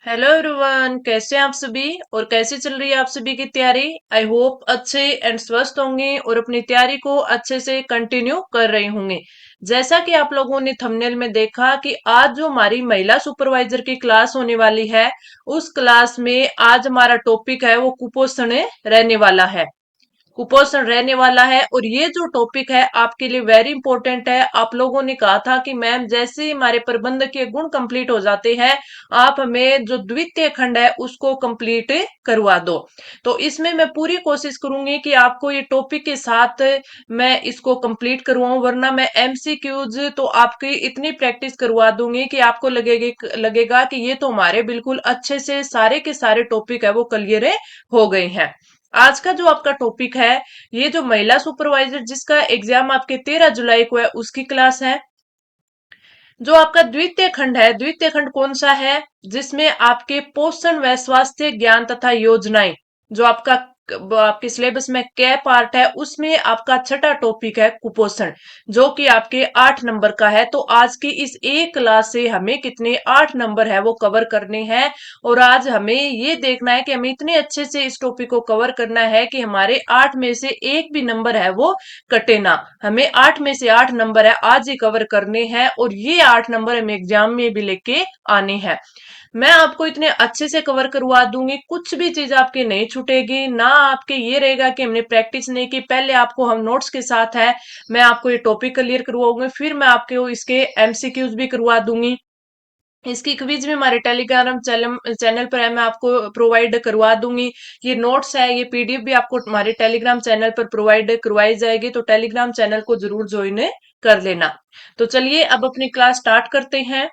Hello everyone, कैसे हैं आप सभी और कैसे चल रही है आप सभी की तैयारी। आई होप अच्छे एंड स्वस्थ होंगे और अपनी तैयारी को अच्छे से कंटिन्यू कर रहे होंगे। जैसा कि आप लोगों ने थंबनेल में देखा कि आज जो हमारी महिला सुपरवाइजर की क्लास होने वाली है, उस क्लास में आज हमारा टॉपिक है वो कुपोषण रहने वाला है। कुपोषण रहने वाला है और ये जो टॉपिक है आपके लिए वेरी इंपॉर्टेंट है। आप लोगों ने कहा था कि मैम जैसे ही हमारे प्रबंधकीय गुण कंप्लीट हो जाते हैं, आप हमें जो द्वितीय खंड है उसको कंप्लीट करवा दो। तो इसमें मैं पूरी कोशिश करूंगी कि आपको ये टॉपिक के साथ मैं इसको कंप्लीट करवाऊं, वरना मैं एमसीक्यूज तो आपकी इतनी प्रैक्टिस करवा दूंगी कि आपको लगेगा कि ये तो हमारे बिल्कुल अच्छे से सारे के सारे टॉपिक है वो क्लियर हो गए हैं। आज का जो आपका टॉपिक है, ये जो महिला सुपरवाइजर जिसका एग्जाम आपके 13 जुलाई को है उसकी क्लास है। जो आपका द्वितीय खंड है, द्वितीय खंड कौन सा है? जिसमें आपके पोषण व स्वास्थ्य ज्ञान तथा योजनाएं, जो आपके सिलेबस में कै पार्ट है, उसमें आपका छठा टॉपिक है कुपोषण, जो कि आपके 8 नंबर का है। तो आज की इस एक क्लास से हमें कितने 8 नंबर है वो कवर करने हैं। और आज हमें ये देखना है कि हमें इतने अच्छे से इस टॉपिक को कवर करना है कि हमारे 8 में से एक भी नंबर है वो कटे ना। हमें 8 में से 8 नंबर है आज ही कवर करने हैं और ये 8 नंबर हमें एग्जाम में भी लेके आने हैं। मैं आपको इतने अच्छे से कवर करवा दूंगी, कुछ भी चीज आपकी नहीं छूटेगी ना। आपके ये रहेगा कि हमने प्रैक्टिस नहीं की, पहले आपको हम नोट्स के साथ है मैं आपको ये टॉपिक क्लियर करवाऊंगी, फिर मैं आपको इसके एमसीक्यूज भी करवा दूंगी। इसकी क्विज भी हमारे टेलीग्राम चैनल चैनल पर है, मैं आपको प्रोवाइड करवा दूंगी। ये नोट्स है, ये पीडीएफ भी आपको हमारे टेलीग्राम चैनल पर प्रोवाइड करवाई जाएगी, तो टेलीग्राम चैनल को जरूर ज्वाइन कर लेना। तो चलिए अब अपनी क्लास स्टार्ट करते हैं।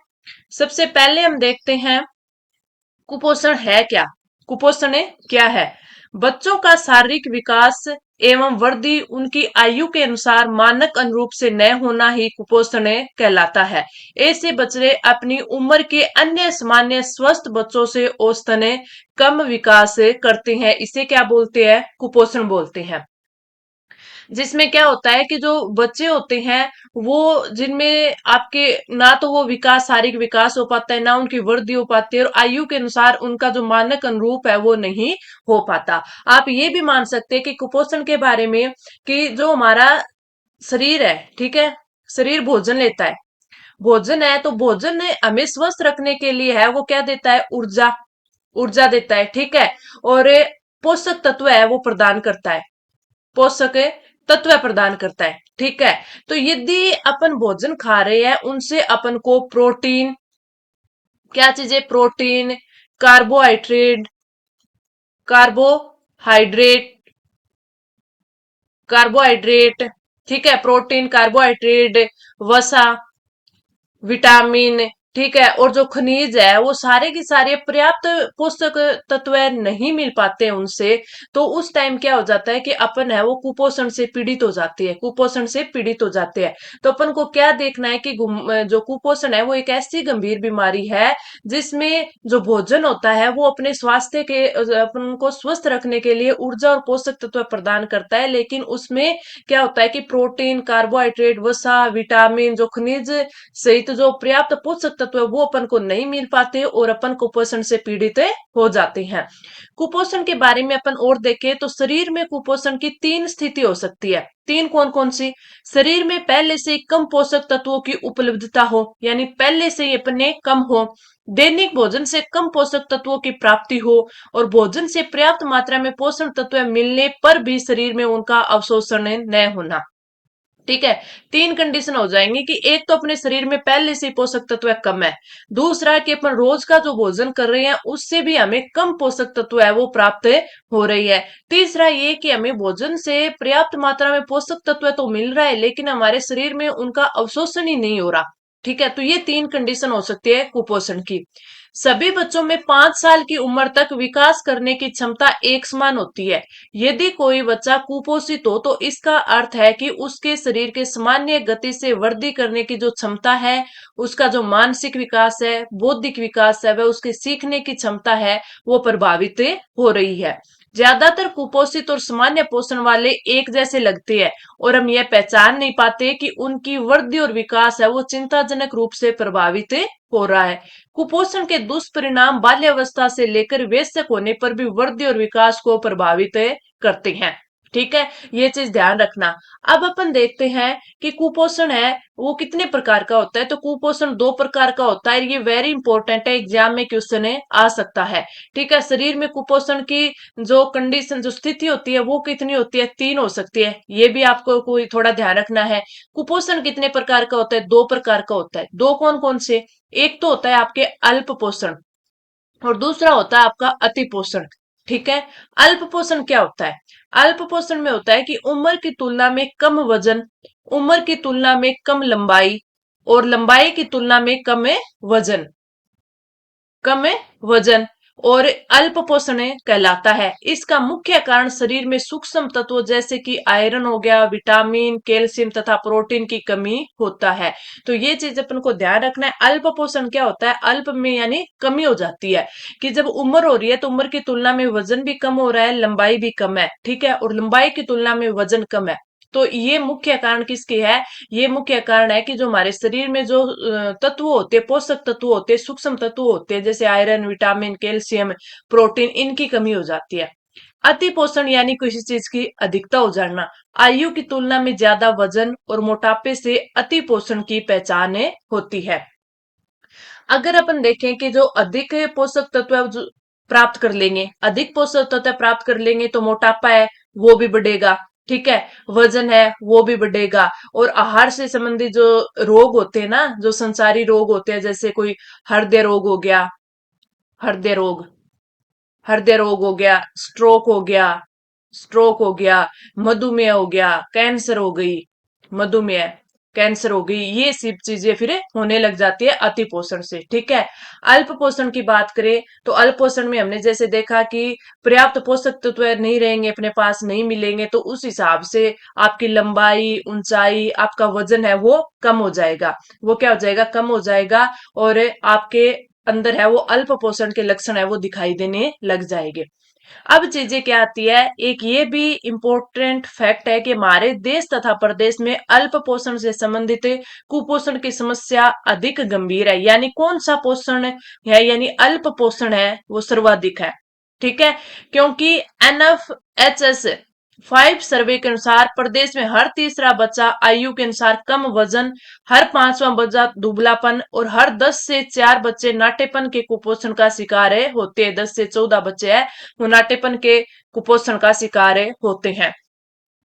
सबसे पहले हम देखते हैं कुपोषण है क्या। कुपोषण क्या है? बच्चों का शारीरिक विकास एवं वृद्धि उनकी आयु के अनुसार मानक अनुरूप से न होना ही कुपोषण कहलाता है। ऐसे बच्चे अपनी उम्र के अन्य सामान्य स्वस्थ बच्चों से औसतन कम विकास करते हैं, इसे क्या बोलते हैं? कुपोषण बोलते हैं। जिसमें क्या होता है कि जो बच्चे होते हैं वो, जिनमें आपके ना तो वो विकास, शारीरिक विकास हो पाता है, ना उनकी वृद्धि हो पाती है, और आयु के अनुसार उनका जो मानक अनुरूप है वो नहीं हो पाता। आप ये भी मान सकते हैं कि कुपोषण के बारे में कि जो हमारा शरीर है, ठीक है, शरीर भोजन लेता है, भोजन है तो भोजन हमें स्वस्थ रखने के लिए है वो क्या देता है? ऊर्जा। ऊर्जा देता है, ठीक है। और पोषक तत्व है वो प्रदान करता है, पोषक तत्व प्रदान करता है, ठीक है। तो यदि अपन भोजन खा रहे हैं उनसे अपन को प्रोटीन, क्या चीजें? प्रोटीन, कार्बोहाइड्रेट, कार्बोहाइड्रेट, कार्बोहाइड्रेट, ठीक है, प्रोटीन, कार्बोहाइड्रेट, वसा, विटामिन, ठीक है, और जो खनिज है वो सारे के सारे पर्याप्त पोषक तत्व नहीं मिल पाते हैं उनसे। तो उस टाइम क्या हो जाता है कि अपन है वो कुपोषण से पीड़ित हो जाते हैं, कुपोषण से पीड़ित हो जाते हैं। तो अपन को क्या देखना है कि जो कुपोषण है वो एक ऐसी गंभीर बीमारी है जिसमें जो भोजन होता है वो अपने स्वास्थ्य के, अपन को स्वस्थ रखने के लिए ऊर्जा और पोषक तत्व प्रदान करता है, लेकिन उसमें क्या होता है कि प्रोटीन, कार्बोहाइड्रेट, वसा, विटामिन, जो खनिज सहित जो पर्याप्त पोषक तत्व है वो अपन को नहीं मिल पाते और अपन कुपोषण से पीड़ित हो जाते हैं। कुपोषण के बारे में अपन और देखें तो शरीर में कुपोषण की 3 स्थिति हो सकती है। 3 कौन कौन सी? शरीर में पहले से कम पोषक तत्वों की उपलब्धता हो, यानी पहले से ही अपने कम हो, दैनिक भोजन से कम पोषक तत्वों की प्राप्ति हो, और भोजन से पर्याप्त मात्रा में पोषण तत्व मिलने पर भी शरीर में उनका अवशोषण न होना। ठीक है, 3 कंडीशन हो जाएंगी कि एक तो अपने शरीर में पहले से ही पोषक तत्व कम है, दूसरा कि अपन रोज का जो भोजन कर रहे हैं उससे भी हमें कम पोषक तत्व है वो प्राप्त हो रही है, तीसरा ये कि हमें भोजन से पर्याप्त मात्रा में पोषक तत्व तो मिल रहा है लेकिन हमारे शरीर में उनका अवशोषण ही नहीं हो रहा। ठीक है, तो ये 3 कंडीशन हो सकती है कुपोषण की। सभी बच्चों में 5 साल की उम्र तक विकास करने की क्षमता एक समान होती है। यदि कोई बच्चा कुपोषित हो तो इसका अर्थ है कि उसके शरीर के सामान्य गति से वृद्धि करने की जो क्षमता है, उसका जो मानसिक विकास है, बौद्धिक विकास है, वह उसके सीखने की क्षमता है वो प्रभावित हो रही है। ज्यादातर कुपोषित और सामान्य पोषण वाले एक जैसे लगते हैं और हम यह पहचान नहीं पाते कि उनकी वृद्धि और विकास है वो चिंताजनक रूप से प्रभावित हो रहा है। कुपोषण के दुष्परिणाम बाल्यावस्था से लेकर वयस्क होने पर भी वृद्धि और विकास को प्रभावित करते हैं। ठीक है, ये चीज ध्यान रखना। अब अपन देखते हैं कि कुपोषण है वो कितने प्रकार का होता है। तो कुपोषण दो प्रकार का होता है, ये वेरी इंपॉर्टेंट है, एग्जाम में क्वेश्चन आ सकता है। ठीक है, शरीर में कुपोषण की जो कंडीशन जो स्थिति होती है वो कितनी होती है, तीन हो सकती है, ये भी आपको कोई थोड़ा ध्यान रखना है। कुपोषण कितने प्रकार का होता है, दो प्रकार का होता है। दो कौन कौन से, एक तो होता है आपके अल्प पोषण और दूसरा होता है आपका अति पोषण। ठीक है, अल्प पोषण क्या होता है, अल्प पोषण में होता है कि उम्र की तुलना में कम वजन, उम्र की तुलना में कम लंबाई और लंबाई की तुलना में कम है वजन, कम है वजन, और अल्प पोषण कहलाता है। इसका मुख्य कारण शरीर में सूक्ष्म तत्वों जैसे कि आयरन हो गया, विटामिन, कैल्शियम तथा प्रोटीन की कमी होता है। तो ये चीज अपन को ध्यान रखना है। अल्प पोषण क्या होता है, अल्प में यानी कमी हो जाती है कि जब उम्र हो रही है तो उम्र की तुलना में वजन भी कम हो रहा है, लंबाई भी कम है। ठीक है, और लंबाई की तुलना में वजन कम है। तो ये मुख्य कारण किसके है, ये मुख्य कारण है कि जो हमारे शरीर में जो तत्व होते हैं, पोषक तत्व होते हैं, सूक्ष्म तत्व होते हैं, जैसे आयरन, विटामिन, कैल्शियम, प्रोटीन, इनकी कमी हो जाती है। अति पोषण यानी किसी चीज की अधिकता हो जाना, आयु की तुलना में ज्यादा वजन और मोटापे से अति पोषण की पहचान होती है। अगर अपन देखें कि जो अधिक पोषक तत्व है जो प्राप्त कर लेंगे, अधिक पोषक तत्व प्राप्त कर लेंगे तो मोटापा है वो भी बढ़ेगा। ठीक है, वजन है वो भी बढ़ेगा, और आहार से संबंधित जो रोग होते हैं ना, जो संसारी रोग होते हैं, जैसे कोई हृदय रोग हो गया, हृदय रोग, हृदय रोग हो गया, स्ट्रोक हो गया, स्ट्रोक हो गया, मधुमेह हो गया, कैंसर हो गई, मधुमेह, कैंसर हो गई, ये सब चीजें फिर होने लग जाती है अति पोषण से। ठीक है, अल्प पोषण की बात करें तो अल्प पोषण में हमने जैसे देखा कि पर्याप्त पोषक तत्व नहीं रहेंगे, अपने पास नहीं मिलेंगे, तो उस हिसाब से आपकी लंबाई, ऊंचाई, आपका वजन है वो कम हो जाएगा। वो क्या हो जाएगा, कम हो जाएगा, और आपके अंदर है वो अल्प पोषण के लक्षण है वो दिखाई देने लग जाएंगे। अब चीजें क्या आती है, एक ये भी इंपॉर्टेंट फैक्ट है कि हमारे देश तथा प्रदेश में अल्प पोषण से संबंधित कुपोषण की समस्या अधिक गंभीर है। यानी कौन सा पोषण है, यानी अल्प पोषण है वो सर्वाधिक है। ठीक है, क्योंकि NFHS 5 सर्वे के अनुसार प्रदेश में हर तीसरा बच्चा आयु के अनुसार कम वजन, हर पांचवा बच्चा दुबलापन और हर 10 से 4 बच्चे नाटेपन के कुपोषण का शिकार होते हैं। 10 से 14 बच्चे हैं वो नाटेपन के कुपोषण का शिकार होते हैं।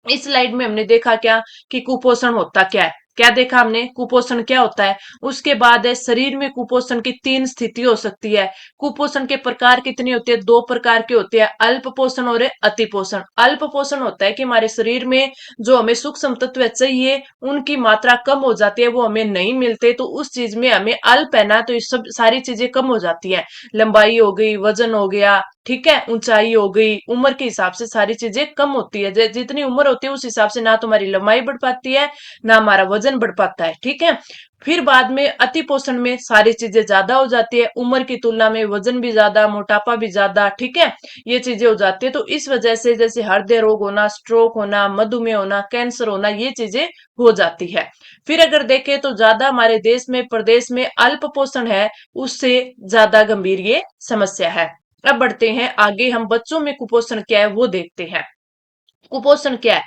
इस स्लाइड में हमने देखा क्या कि कुपोषण होता क्या है, क्या देखा हमने, कुपोषण क्या होता है। उसके बाद है शरीर में कुपोषण की तीन स्थिति हो सकती है। कुपोषण के प्रकार कितने होते हैं, दो प्रकार के होते हैं, अल्प पोषण और अति पोषण। अल्प पोषण होता है कि हमारे शरीर में जो हमें सूक्ष्म तत्व चाहिए उनकी मात्रा कम हो जाती है, वो हमें नहीं मिलते, तो उस चीज में हमें अल्प है ना, तो ये सब सारी चीजें कम हो जाती है। लंबाई हो गई, वजन हो गया, ठीक है, ऊंचाई हो गई, उम्र के हिसाब से सारी चीजें कम होती है। जितनी उम्र होती है उस हिसाब से ना तुम्हारी लंबाई बढ़ पाती है ना हमारा वजन बढ़ पाता है। ठीक है, फिर बाद में अति पोषण में सारी चीजें ज्यादा हो जाती है, उम्र की तुलना में वजन भी ज्यादा, मोटापा भी ज्यादा। ठीक है, ये चीजें हो जाती है, तो इस वजह से जैसे हृदय रोग होना, स्ट्रोक होना, मधुमेह होना, कैंसर होना, ये चीजें हो जाती है। फिर अगर देखें तो ज्यादा हमारे देश में, प्रदेश में अल्प पोषण है उससे ज्यादा गंभीर ये समस्या है। अब बढ़ते हैं आगे, हम बच्चों में कुपोषण क्या है वो देखते हैं। कुपोषण क्या है,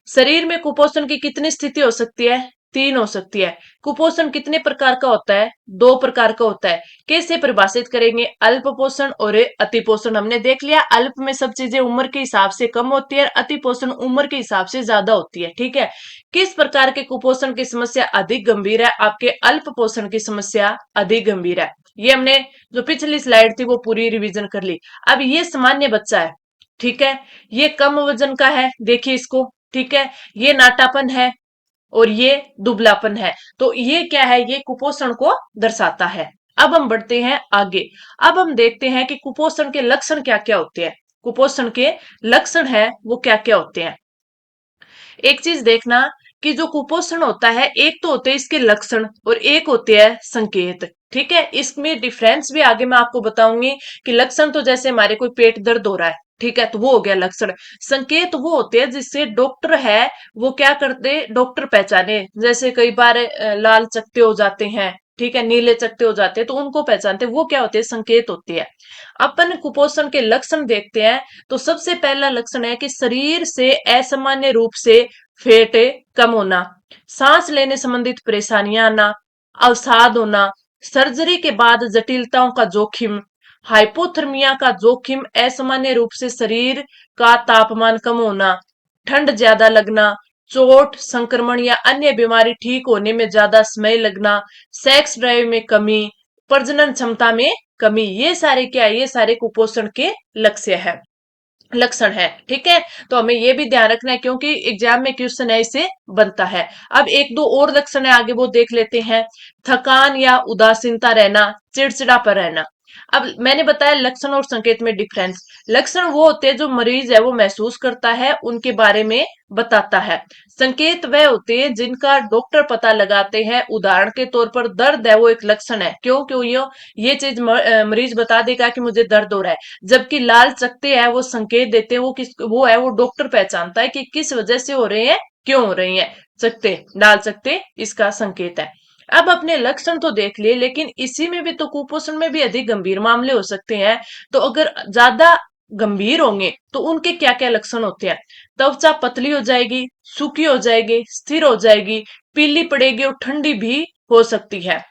शरीर में कुपोषण की कितनी स्थिति हो सकती है, तीन हो सकती है। कुपोषण कितने प्रकार का होता है, दो प्रकार का होता है। कैसे परिभाषित करेंगे, अल्प पोषण और अति पोषण। हमने देख लिया अल्प में सब चीजें उम्र के हिसाब से कम होती है, अति पोषण उम्र के हिसाब से ज्यादा होती है। ठीक है, किस प्रकार के कुपोषण की समस्या अधिक गंभीर है, आपके अल्प पोषण की समस्या अधिक गंभीर है। ये हमने जो पिछली स्लाइड थी वो पूरी रिवीजन कर ली। अब ये सामान्य बच्चा है, ठीक है, ये कम वजन का है, देखिए इसको, ठीक है, ये नाटापन है और ये दुबलापन है, तो ये क्या है, ये कुपोषण को दर्शाता है। अब हम बढ़ते हैं आगे, अब हम देखते हैं कि कुपोषण के लक्षण क्या क्या होते हैं। कुपोषण के लक्षण है वो क्या क्या होते हैं। एक चीज देखना कि जो कुपोषण होता है, एक तो होते हैं इसके लक्षण और एक होते हैं संकेत। ठीक है, इसमें डिफरेंस भी आगे मैं आपको बताऊंगी कि लक्षण तो जैसे हमारे कोई पेट दर्द हो रहा है, ठीक है, तो वो हो गया लक्षण। संकेत वो होते हैं जिससे डॉक्टर है वो क्या करते, डॉक्टर पहचाने। जैसे कई बार लाल चकत्ते हो जाते हैं, ठीक है, नीले चकत्ते हो जाते हैं, तो उनको पहचानते हैं, वो क्या होते हैं, संकेत होती है। अपन कुपोषण के लक्षण देखते हैं, तो सबसे पहला लक्षण है कि शरीर से असामान्य रूप से फैट कम होना, सांस लेने संबंधित परेशानियां आना, अवसाद होना, सर्जरी के बाद जटिलताओं का जोखिम, हाइपोथर्मिया का जोखिम, असामान्य रूप से शरीर का तापमान कम होना, ठंड ज्यादा लगना, चोट, संक्रमण या अन्य बीमारी ठीक होने में ज्यादा समय लगना, सेक्स ड्राइव में कमी, प्रजनन क्षमता में कमी, ये सारे क्या है, ये सारे कुपोषण के लक्ष्य है, लक्षण है। ठीक है, तो हमें ये भी ध्यान रखना है क्योंकि एग्जाम में क्वेश्चन ऐसे बनता है। अब एक दो और लक्षण है आगे, वो देख लेते हैं। थकान या उदासीनता रहना, चिड़चिड़ापन रहना। अब मैंने बताया लक्षण और संकेत में डिफरेंस। लक्षण वो होते हैं जो मरीज है वो महसूस करता है, उनके बारे में बताता है। संकेत वह होते हैं जिनका डॉक्टर पता लगाते हैं। उदाहरण के तौर पर दर्द है वो एक लक्षण है, क्यों क्यों ये चीज मरीज बता देगा कि मुझे दर्द हो रहा है। जबकि लाल चकत्ते हैं वो संकेत देते हैं, वो है वो डॉक्टर पहचानता है कि किस वजह से हो रहे हैं, क्यों हो रही हैं चकत्ते, लाल चकत्ते इसका संकेत है। अब अपने लक्षण तो देख लिए, लेकिन इसी में भी तो कुपोषण में भी अधिक गंभीर मामले हो सकते हैं। तो अगर ज्यादा गंभीर होंगे तो उनके क्या क्या लक्षण होते हैं। त्वचा पतली हो जाएगी, सूखी हो जाएगी, स्थिर हो जाएगी, पीली पड़ेगी और ठंडी भी हो सकती है।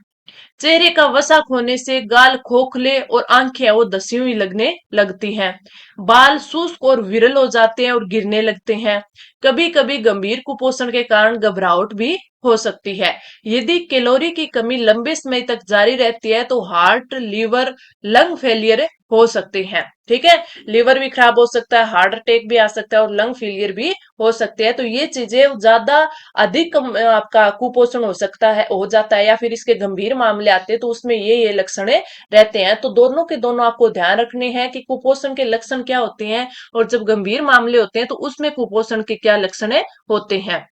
चेहरे का वसा खोने से गाल खोखले और आंखें वो धसी हुई लगने लगती हैं। बाल शुष्क और विरल हो जाते हैं और गिरने लगते हैं। कभी कभी गंभीर कुपोषण के कारण घबराहट भी हो सकती है। यदि कैलोरी की कमी लंबे समय तक जारी रहती है तो हार्ट, लीवर, लंग फेलियर हो सकते हैं। ठीक है, लीवर भी खराब हो सकता है, हार्ट अटैक भी आ सकता है और लंग फेलियर भी हो सकते हैं। तो ये चीजें ज्यादा अधिक आपका कुपोषण हो सकता है, हो जाता है, या फिर इसके गंभीर मामले आते हैं तो उसमें ये लक्षण रहते हैं। तो दोनों के दोनों आपको ध्यान रखने हैं कि कुपोषण के लक्षण क्या होते हैं और जब गंभीर मामले होते हैं तो उसमें कुपोषण के क्या लक्षण होते हैं।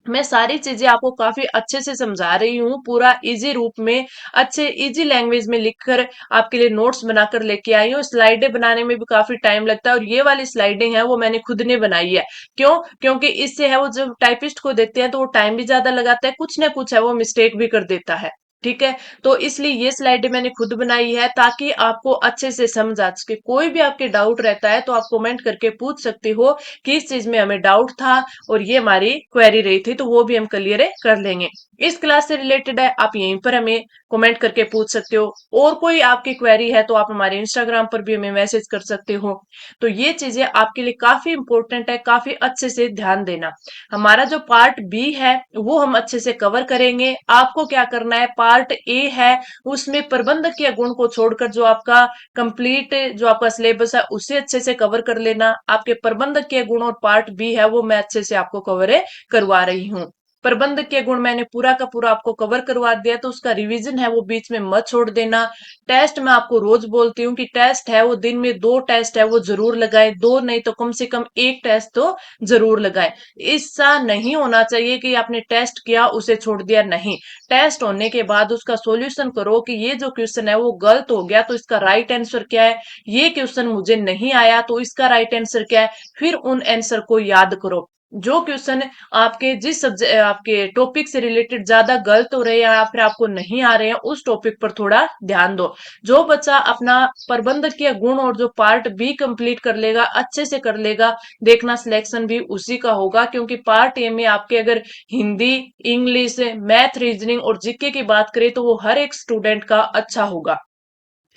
मैं सारी चीजें आपको काफी अच्छे से समझा रही हूँ, पूरा इजी रूप में, अच्छे इजी लैंग्वेज में लिखकर आपके लिए नोट्स बनाकर लेके आई हूँ। स्लाइडें बनाने में भी काफी टाइम लगता है और ये वाली स्लाइडें हैं वो मैंने खुद ने बनाई है। क्यों, क्योंकि इससे है वो जब टाइपिस्ट को देते हैं तो वो टाइम भी ज्यादा लगाता है, कुछ ना कुछ है वो मिस्टेक भी कर देता है। ठीक है, तो इसलिए ये स्लाइडें मैंने खुद बनाई है ताकि आपको अच्छे से समझ आ सके। कोई भी आपके डाउट रहता है तो आप कमेंट करके पूछ सकते हो कि इस चीज में हमें डाउट था और ये हमारी क्वेरी रही थी, तो वो भी हम क्लियर कर लेंगे। इस क्लास से रिलेटेड है, आप यहीं पर हमें कमेंट करके पूछ सकते हो। और कोई आपकी क्वेरी है तो आप हमारे इंस्टाग्राम पर भी हमें मैसेज कर सकते हो। तो ये चीजें आपके लिए काफी इंपॉर्टेंट है, काफी अच्छे से ध्यान देना। हमारा जो पार्ट बी है वो हम अच्छे से कवर करेंगे। आपको क्या करना है, पार्ट ए है उसमें प्रबंधकीय गुण को छोड़कर जो आपका कंप्लीट जो आपका सिलेबस है उसे अच्छे से कवर कर लेना। आपके प्रबंधकीय गुण और पार्ट बी है वो मैं अच्छे से आपको कवर करवा रही हूँ। प्रबंधकीय गुण मैंने पूरा का पूरा आपको कवर करवा दिया, तो उसका रिवीजन है वो बीच में मत छोड़ देना। टेस्ट मैं आपको रोज बोलती हूँ कि टेस्ट है वो दिन में 2 टेस्ट है वो जरूर लगाए, 2 नहीं तो कम से कम 1 टेस्ट तो जरूर लगाए। ऐसा नहीं होना चाहिए कि आपने टेस्ट किया उसे छोड़ दिया, नहीं। टेस्ट होने के बाद उसका सॉल्यूशन करो कि ये जो क्वेश्चन है वो गलत हो गया तो इसका राइट आंसर क्या है, ये क्वेश्चन मुझे नहीं आया तो इसका राइट आंसर क्या है, फिर उन आंसर को याद करो। जो क्वेश्चन आपके जिस सब्जेक्ट आपके टॉपिक से रिलेटेड ज्यादा गलत हो रहे हैं या फिर आपको नहीं आ रहे हैं उस टॉपिक पर थोड़ा ध्यान दो। जो बच्चा अपना प्रबंधकीय गुण और जो पार्ट बी कंप्लीट कर लेगा, अच्छे से कर लेगा, देखना सिलेक्शन भी उसी का होगा। क्योंकि पार्ट ए में आपके अगर हिंदी, इंग्लिश, मैथ, रीजनिंग और जीके की बात करें तो वो हर एक स्टूडेंट का अच्छा होगा।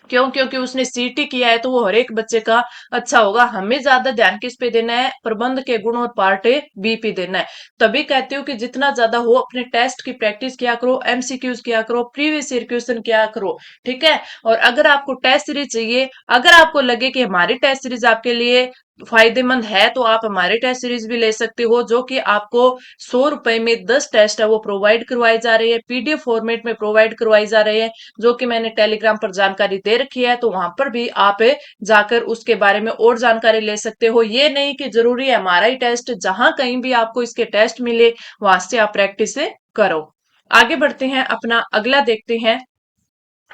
क्यों, क्योंकि उसने सीटी किया है तो वो हर एक बच्चे का अच्छा होगा। हमें ज्यादा ध्यान किस पे देना है, प्रबंध के गुण और पार्ट बी पे देना है। तभी कहती हूँ कि जितना ज्यादा हो अपने टेस्ट की प्रैक्टिस किया करो, एमसीक्यूज किया करो, प्रीवियस ईयर क्वेश्चन किया करो। ठीक है, और अगर आपको टेस्ट सीरीज चाहिए, अगर आपको लगे कि हमारी टेस्ट सीरीज आपके लिए फायदेमंद है तो आप हमारे टेस्ट सीरीज भी ले सकते हो, जो कि आपको 100 रुपए में 10 टेस्ट है वो प्रोवाइड करवाई जा रही है, पीडीएफ फॉर्मेट में प्रोवाइड करवाई जा रही है, जो कि मैंने टेलीग्राम पर जानकारी दे रखी है। तो वहां पर भी आप जाकर उसके बारे में और जानकारी ले सकते हो। ये नहीं कि जरूरी है हमारा ही टेस्ट, जहां कहीं भी आपको इसके टेस्ट मिले वहां से आप प्रैक्टिस करो। आगे बढ़ते हैं, अपना अगला देखते हैं।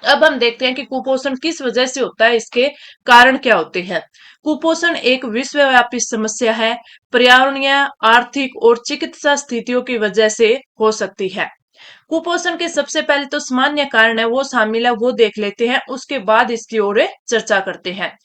अब हम देखते हैं कि कुपोषण किस वजह से होता है, इसके कारण क्या होते हैं। कुपोषण एक विश्वव्यापी समस्या है, पर्यावरणीय, आर्थिक और चिकित्सा स्थितियों की वजह से हो सकती है। कुपोषण के सबसे पहले तो सामान्य कारण है वो शामिल है, वो देख लेते हैं, उसके बाद इसकी ओर चर्चा करते हैं।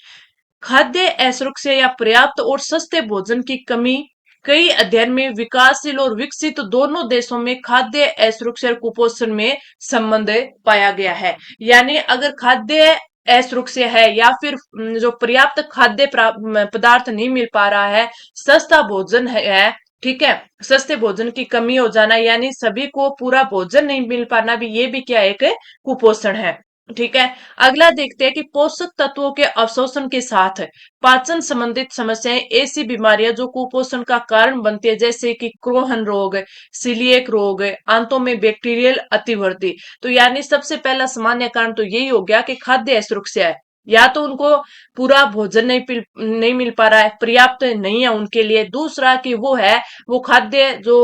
खाद्य असुरक्षा या पर्याप्त और सस्ते भोजन की कमी। कई अध्ययन में विकासशील और विकसित दोनों देशों में खाद्य असुरक्षा और कुपोषण में संबंध पाया गया है। यानी अगर खाद्य असुरक्षा है या फिर जो पर्याप्त खाद्य पदार्थ नहीं मिल पा रहा है, सस्ता भोजन है, ठीक है, सस्ते भोजन की कमी हो जाना यानी सभी को पूरा भोजन नहीं मिल पाना भी, ये भी क्या एक कुपोषण है। ठीक है। अगला देखते हैं कि पोषक तत्वों के अवशोषण के साथ पाचन संबंधित समस्याएं, ऐसी बीमारियां जो कुपोषण का कारण बनती है, जैसे कि क्रोहन रोग, सीलिएक रोग, आंतों में बैक्टीरियल अतिवृद्धि। तो यानी सबसे पहला सामान्य कारण तो यही हो गया कि खाद्य असुरक्षा है, या तो उनको पूरा भोजन नहीं मिल पा रहा है, पर्याप्त नहीं है उनके लिए। दूसरा कि वो है, वो खाद्य जो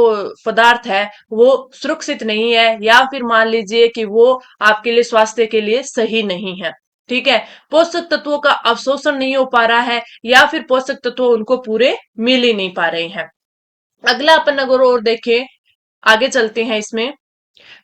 पदार्थ है वो सुरक्षित नहीं है, या फिर मान लीजिए कि वो आपके लिए, स्वास्थ्य के लिए सही नहीं है। ठीक है। पोषक तत्वों का अवशोषण नहीं हो पा रहा है, या फिर पोषक तत्व उनको पूरे मिल ही नहीं पा रहे हैं। अगला अपन अगर और देखें, आगे चलते हैं इसमें।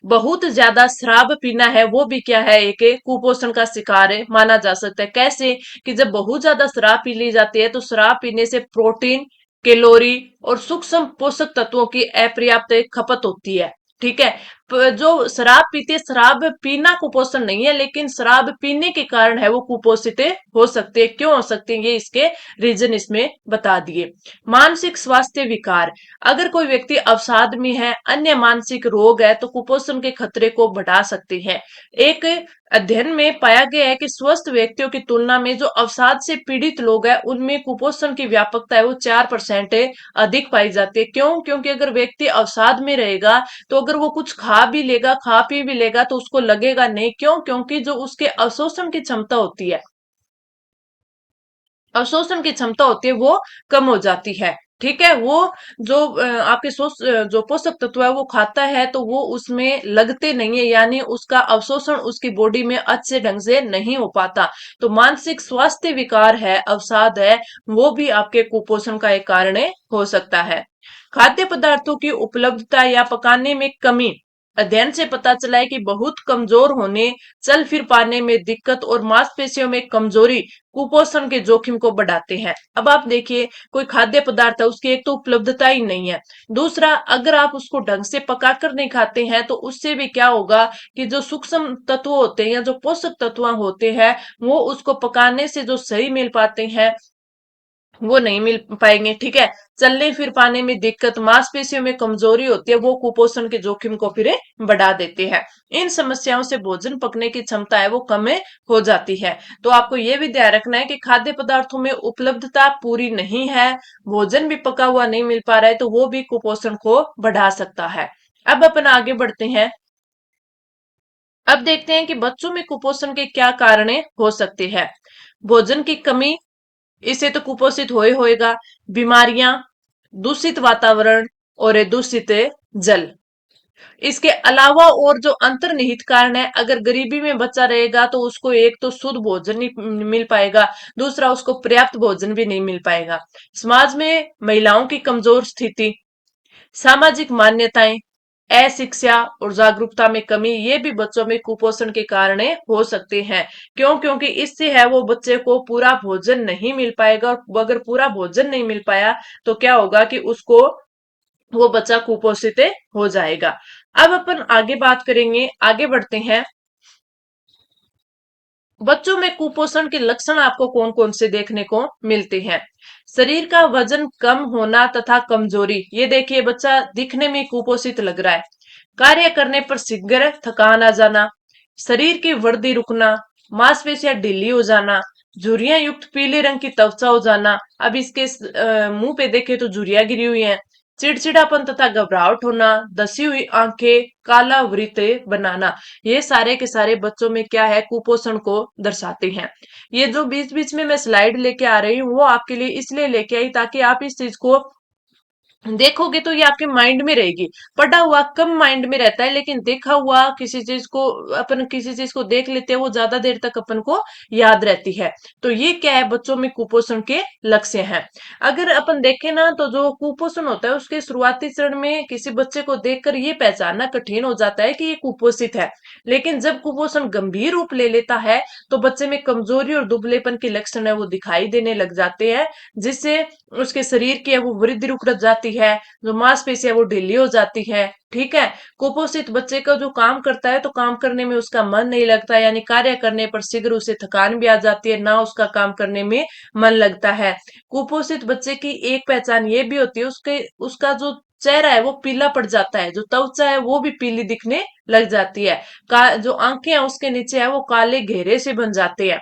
बहुत ज्यादा शराब पीना है वो भी क्या है, एक कुपोषण का शिकार है, माना जा सकता है। कैसे कि जब बहुत ज्यादा शराब पी ली जाती है तो शराब पीने से प्रोटीन, कैलोरी और सूक्ष्म पोषक तत्वों की अपर्याप्त खपत होती है। ठीक है। जो शराब पीते, शराब पीना कुपोषण नहीं है, लेकिन शराब पीने के कारण है वो कुपोषित हो सकते हैं। क्यों हो सकते हैं, ये इसके रीजन इसमें बता दिए। मानसिक स्वास्थ्य विकार। अगर कोई व्यक्ति अवसाद में है, अन्य मानसिक रोग है, तो कुपोषण के खतरे को बढ़ा सकती है। एक अध्ययन में पाया गया है कि स्वस्थ व्यक्तियों की तुलना में जो अवसाद से पीड़ित लोग हैं, उनमें कुपोषण की व्यापकता है वो 4% अधिक पाई जाती है। क्यों? क्योंकि अगर व्यक्ति अवसाद में रहेगा तो अगर वो कुछ खा भी लेगा, खा पी भी लेगा, तो उसको लगेगा नहीं। क्यों? क्योंकि जो उसके अवशोषण की क्षमता होती है, अवशोषण की क्षमता होती है वो कम हो जाती है। ठीक है। वो जो आपके जो पोषक तत्व है वो खाता है तो वो उसमें लगते नहीं है, यानी उसका अवशोषण उसकी बॉडी में अच्छे ढंग से नहीं हो पाता। तो मानसिक स्वास्थ्य विकार है, अवसाद है, वो भी आपके कुपोषण का एक कारण हो सकता है। खाद्य पदार्थों की उपलब्धता या पकाने में कमी। अध्ययन से पता चला है कि बहुत कमजोर होने, चल फिर पाने में दिक्कत और मांसपेशियों में कमजोरी कुपोषण के जोखिम को बढ़ाते हैं। अब आप देखिए, कोई खाद्य पदार्थ है, उसकी एक तो उपलब्धता ही नहीं है, दूसरा अगर आप उसको ढंग से पकाकर नहीं खाते हैं तो उससे भी क्या होगा कि जो सूक्ष्म तत्व होते हैं या जो पोषक तत्व होते हैं, वो उसको पकाने से जो सही मिल पाते हैं वो नहीं मिल पाएंगे। ठीक है। चलने फिर पाने में दिक्कत, मांसपेशियों में कमजोरी होती है, वो कुपोषण के जोखिम को फिर बढ़ा देते हैं। इन समस्याओं से भोजन पकने की क्षमता है वो कम हो जाती है। तो आपको ये भी ध्यान रखना है कि खाद्य पदार्थों में उपलब्धता पूरी नहीं है, भोजन भी पका हुआ नहीं मिल पा रहा है, तो वो भी कुपोषण को बढ़ा सकता है। अब अपन आगे बढ़ते हैं। अब देखते हैं कि बच्चों में कुपोषण के क्या कारण हो सकते हैं। भोजन की कमी, इससे तो कुपोषित हो ही होएगा। बीमारियां, दूषित वातावरण और दूषित जल। इसके अलावा और जो अंतर्निहित कारण है, अगर गरीबी में बच्चा रहेगा तो उसको एक तो शुद्ध भोजन नहीं मिल पाएगा, दूसरा उसको पर्याप्त भोजन भी नहीं मिल पाएगा। समाज में महिलाओं की कमजोर स्थिति, सामाजिक मान्यताएं, अशिक्षा और जागरूकता में कमी, ये भी बच्चों में कुपोषण के कारण हो सकते हैं। क्यों? क्योंकि इससे है वो बच्चे को पूरा भोजन नहीं मिल पाएगा, और अगर पूरा भोजन नहीं मिल पाया तो क्या होगा कि उसको, वो बच्चा कुपोषित हो जाएगा। अब अपन आगे बात करेंगे, आगे बढ़ते हैं। बच्चों में कुपोषण के लक्षण आपको कौन कौन से देखने को मिलते हैं। शरीर का वजन कम होना तथा कमजोरी, ये देखिए बच्चा दिखने में कुपोषित लग रहा है। कार्य करने पर शीघ्र थकान आ जाना, शरीर की वृद्धि रुकना, मांसपेशियां ढीली हो जाना, झुर्रियां युक्त पीले रंग की त्वचा हो जाना। अब इसके मुंह पे देखे तो झुर्रियां गिरी हुई हैं। चिड़चिड़ापन तथा घबराहट होना, दसी हुई आंखें, काला वृत्त बनाना, ये सारे के सारे बच्चों में क्या है, कुपोषण को दर्शाते हैं। ये जो बीच बीच में मैं स्लाइड लेके आ रही हूँ वो आपके लिए इसलिए लेके आई ताकि आप इस चीज को देखोगे तो ये आपके माइंड में रहेगी। पढ़ा हुआ कम माइंड में रहता है, लेकिन देखा हुआ किसी चीज को, अपन किसी चीज को देख लेते हैं वो ज्यादा देर तक अपन को याद रहती है। तो ये क्या है, बच्चों में कुपोषण के लक्ष्य हैं। अगर अपन देखें ना, तो जो कुपोषण होता है उसके शुरुआती चरण में किसी बच्चे को देखकर ये पहचानना कठिन हो जाता है कि ये कुपोषित है। लेकिन जब कुपोषण गंभीर रूप ले लेता है तो बच्चे में कमजोरी और दुबलेपन के लक्षण है वो दिखाई देने लग जाते हैं, जिससे उसके शरीर की है वो वृद्धि रुक जाती है, जो मांसपेशी है वो ढीली हो जाती है। ठीक है। कुपोषित बच्चे का जो काम करता है तो काम करने में उसका मन नहीं लगता, यानी कार्य करने पर शीघ्र उसे थकान भी आ जाती है, ना उसका काम करने में मन लगता है। कुपोषित बच्चे की एक पहचान ये भी होती है, उसके उसका जो चेहरा है वो पीला पड़ जाता है, जो त्वचा है वो भी पीली दिखने लग जाती है। जो आंखें हैं उसके नीचे है वो काले घेरे से बन जाते हैं।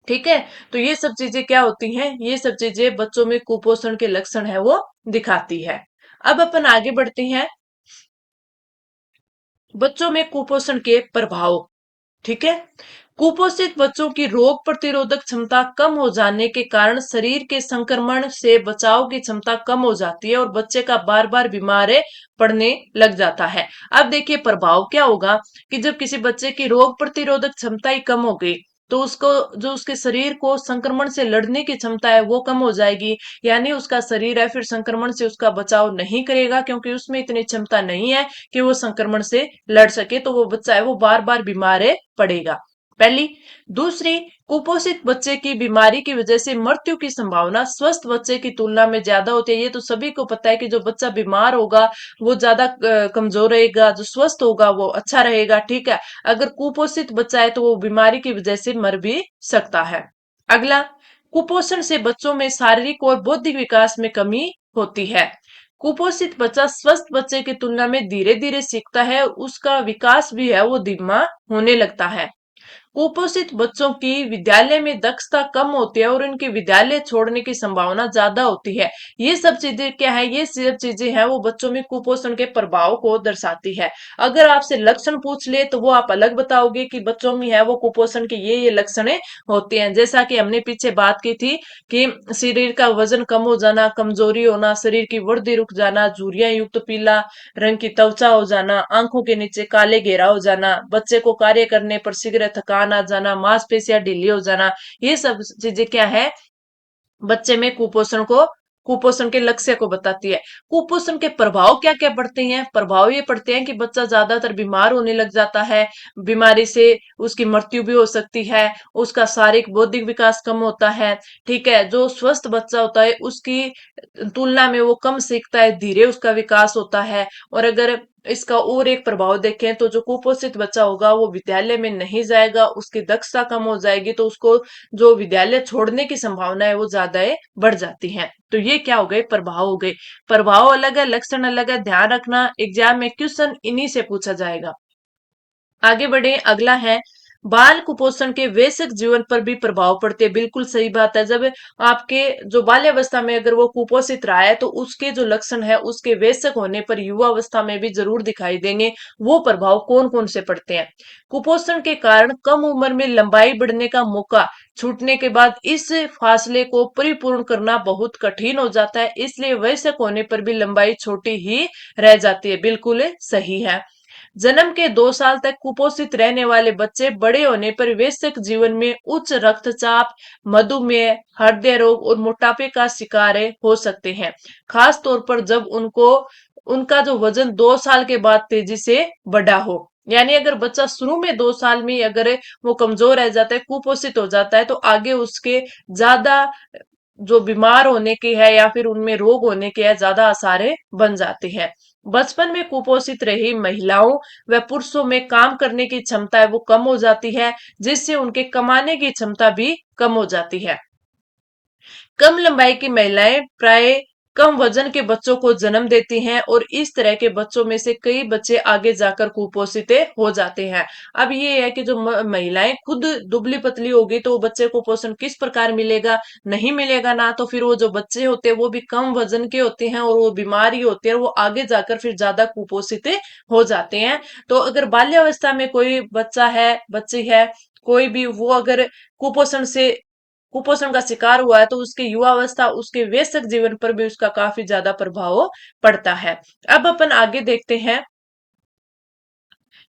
ठीक है। तो ये सब चीजें क्या होती हैं, ये सब चीजें बच्चों में कुपोषण के लक्षण है वो दिखाती है। अब अपन आगे बढ़ते हैं, बच्चों में कुपोषण के प्रभाव। ठीक है। कुपोषित बच्चों की रोग प्रतिरोधक क्षमता कम हो जाने के कारण शरीर के संक्रमण से बचाव की क्षमता कम हो जाती है और बच्चे का बार बार बीमार पड़ने लग जाता है। अब देखिए प्रभाव क्या होगा, कि जब किसी बच्चे की रोग प्रतिरोधक क्षमता ही कम हो गई तो उसको, जो उसके शरीर को संक्रमण से लड़ने की क्षमता है वो कम हो जाएगी। यानी उसका शरीर है फिर संक्रमण से उसका बचाव नहीं करेगा, क्योंकि उसमें इतनी क्षमता नहीं है कि वो संक्रमण से लड़ सके, तो वो बच्चा है वो बार बार बीमार पड़ेगा। पहली। दूसरी, कुपोषित बच्चे की बीमारी की वजह से मृत्यु की संभावना स्वस्थ बच्चे की तुलना में ज्यादा होती है। ये तो सभी को पता है कि जो बच्चा बीमार होगा वो ज्यादा कमजोर रहेगा, जो स्वस्थ होगा वो अच्छा रहेगा। ठीक है। अगर कुपोषित बच्चा है तो वो बीमारी की वजह से मर भी सकता है। अगला, कुपोषण से बच्चों में शारीरिक और बौद्धिक विकास में कमी होती है। कुपोषित बच्चा स्वस्थ बच्चे की तुलना में धीरे धीरे सीखता है, उसका विकास भी है वो धीमा होने लगता है। कुपोषित बच्चों की विद्यालय में दक्षता कम होती है और उनके विद्यालय छोड़ने की संभावना ज्यादा होती है। ये सब चीजें क्या है, ये सब चीजें हैं वो बच्चों में कुपोषण के प्रभाव को दर्शाती है। अगर आपसे लक्षण पूछ ले तो वो आप अलग बताओगे कि बच्चों में है वो कुपोषण के ये लक्षण होते हैं। जैसा कि हमने पीछे बात की थी कि शरीर का वजन कम हो जाना, कमजोरी होना, शरीर की वृद्धि रुक जाना, झुर्रियां युक्त पीला रंग की त्वचा हो जाना, आंखों के नीचे काले घेरा हो जाना, बच्चे को कार्य करने पर शीघ्र थकान आ जाना, मांसपेशियां ढीली हो जाना, ये सब चीजें क्या है, बच्चे में कुपोषण के लक्ष्य को बताती है। कुपोषण के प्रभाव क्या क्या पड़ते हैं, प्रभाव ये पड़ते हैं कि बच्चा ज्यादातर बीमार होने लग जाता है, बीमारी से उसकी मृत्यु भी हो सकती है, उसका शारीरिक बौद्धिक विकास कम होता है। ठीक है। जो स्वस्थ बच्चा होता है उसकी तुलना में वो कम सीखता है, धीरे उसका विकास होता है। और अगर इसका और एक प्रभाव देखें तो जो कुपोषित बच्चा होगा वो विद्यालय में नहीं जाएगा, उसकी दक्षता कम हो जाएगी, तो उसको जो विद्यालय छोड़ने की संभावना है वो ज्यादा बढ़ जाती है। तो ये क्या हो गए, प्रभाव हो गए। प्रभाव अलग है, लक्षण अलग है, ध्यान रखना एग्जाम में क्वेश्चन इन्हीं से पूछा जाएगा। आगे बढ़े, अगला है, बाल कुपोषण के वयस्क जीवन पर भी प्रभाव पड़ते हैं। बिल्कुल सही बात है। जब आपके जो बाल्यावस्था में अगर वो कुपोषित रहा है तो उसके जो लक्षण है उसके वयस्क होने पर युवा अवस्था में भी जरूर दिखाई देंगे। वो प्रभाव कौन कौन से पड़ते हैं। कुपोषण के कारण कम उम्र में लंबाई बढ़ने का मौका छूटने के बाद इस फासले को परिपूर्ण करना बहुत कठिन हो जाता है, इसलिए वयस्क होने पर भी लंबाई छोटी ही रह जाती है। बिल्कुल सही है। जन्म के 2 साल तक कुपोषित रहने वाले बच्चे बड़े होने पर वयस्क जीवन में उच्च रक्तचाप, मधुमेह, हृदय रोग और मोटापे का शिकार हो सकते हैं। खास तौर पर जब उनको उनका जो वजन 2 साल के बाद तेजी से बढ़ा हो। यानी अगर बच्चा शुरू में 2 साल में अगर वो कमजोर रह जाता है, कुपोषित हो जाता है, तो आगे उसके ज्यादा जो बीमार होने के है या फिर उनमें रोग होने के है ज्यादा आसार बन जाते हैं। बचपन में कुपोषित रही महिलाओं व पुरुषों में काम करने की क्षमता है वो कम हो जाती है, जिससे उनके कमाने की क्षमता भी कम हो जाती है। कम लंबाई की महिलाएं प्राय कम वजन के बच्चों को जन्म देती हैं और इस तरह के बच्चों में से कई बच्चे आगे जाकर कुपोषित हो जाते हैं। अब ये है कि जो महिलाएं खुद दुबली पतली होगी तो वो बच्चे को पोषण किस प्रकार मिलेगा, नहीं मिलेगा ना, तो फिर वो जो बच्चे होते हैं वो भी कम वजन के होते हैं और वो बीमार ही होते हैं और वो आगे जाकर फिर ज्यादा कुपोषित हो जाते हैं। तो अगर बाल्यावस्था में कोई बच्चा है, बच्ची है, कोई भी वो अगर कुपोषण से कुपोषण का शिकार हुआ है तो उसकी युवावस्था, उसके वयस्क जीवन पर भी उसका काफी ज्यादा प्रभाव पड़ता है। अब अपन आगे देखते हैं